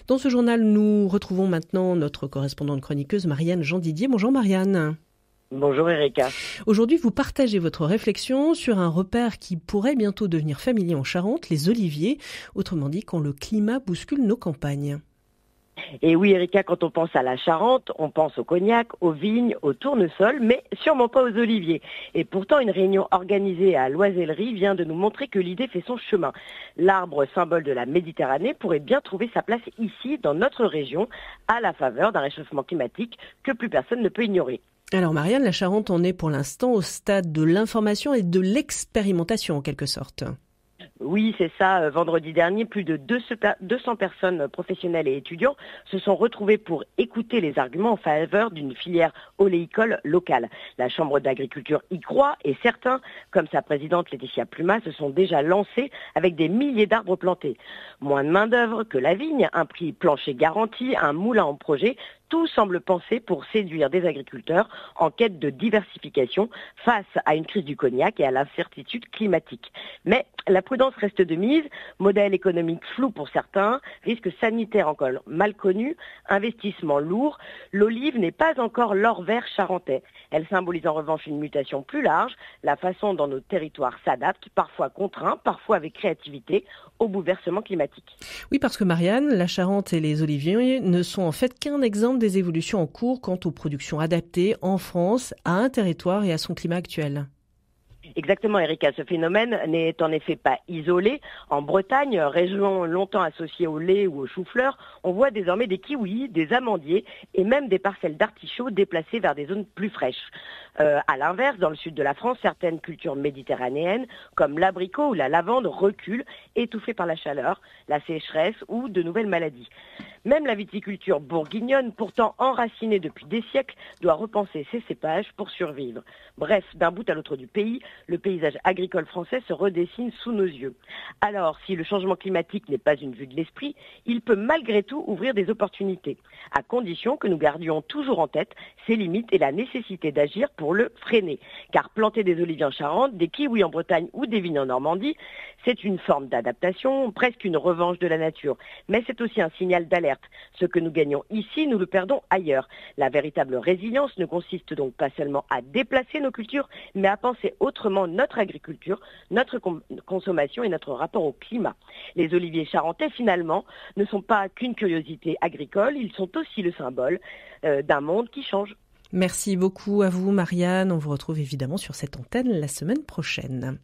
Dans ce journal, nous retrouvons maintenant notre correspondante chroniqueuse Marianne Jean-Didier. Bonjour Marianne. Bonjour Erika. Aujourd'hui, vous partagez votre réflexion sur un repère qui pourrait bientôt devenir familier en Charente, les oliviers, autrement dit quand le climat bouscule nos campagnes. Et oui Erika, quand on pense à la Charente, on pense au cognac, aux vignes, aux tournesols, mais sûrement pas aux oliviers. Et pourtant, une réunion organisée à l'Oisellerie vient de nous montrer que l'idée fait son chemin. L'arbre symbole de la Méditerranée pourrait bien trouver sa place ici, dans notre région, à la faveur d'un réchauffement climatique que plus personne ne peut ignorer. Alors Marianne, la Charente en est pour l'instant au stade de l'information et de l'expérimentation en quelque sorte. Oui, c'est ça. Vendredi dernier, plus de 200 personnes professionnelles et étudiants se sont retrouvés pour écouter les arguments en faveur d'une filière oléicole locale. La Chambre d'agriculture y croit et certains, comme sa présidente Laetitia Pluma, se sont déjà lancés avec des milliers d'arbres plantés. Moins de main-d'œuvre que la vigne, un prix plancher garanti, un moulin en projet. Tout semble pensé pour séduire des agriculteurs en quête de diversification face à une crise du cognac et à l'incertitude climatique. Mais la prudence reste de mise, modèle économique flou pour certains, risque sanitaire encore mal connu, investissement lourd. L'olive n'est pas encore l'or vert charentais. Elle symbolise en revanche une mutation plus large, la façon dont nos territoires s'adaptent, parfois contraints, parfois avec créativité, au bouleversement climatique. Oui, parce que Marianne, la Charente et les oliviers ne sont en fait qu'un exemple des évolutions en cours quant aux productions adaptées en France à un territoire et à son climat actuel. Exactement, Erika. Ce phénomène n'est en effet pas isolé. En Bretagne, région longtemps associée au lait ou au chou-fleur, on voit désormais des kiwis, des amandiers et même des parcelles d'artichauts déplacées vers des zones plus fraîches. À l'inverse, dans le sud de la France, certaines cultures méditerranéennes, comme l'abricot ou la lavande, reculent, étouffées par la chaleur, la sécheresse ou de nouvelles maladies. Même la viticulture bourguignonne, pourtant enracinée depuis des siècles, doit repenser ses cépages pour survivre. Bref, d'un bout à l'autre du pays, le paysage agricole français se redessine sous nos yeux. Alors, si le changement climatique n'est pas une vue de l'esprit, il peut malgré tout ouvrir des opportunités, à condition que nous gardions toujours en tête ses limites et la nécessité d'agir pour le freiner. Car planter des oliviers en Charente, des kiwis en Bretagne ou des vignes en Normandie, c'est une forme d'adaptation, presque une revanche de la nature. Mais c'est aussi un signal d'alerte. Ce que nous gagnons ici, nous le perdons ailleurs. La véritable résilience ne consiste donc pas seulement à déplacer nos cultures, mais à penser autrement notre agriculture, notre consommation et notre rapport au climat. Les oliviers charentais, finalement, ne sont pas qu'une curiosité agricole, ils sont aussi le symbole d'un monde qui change. Merci beaucoup à vous Marianne, on vous retrouve évidemment sur cette antenne la semaine prochaine.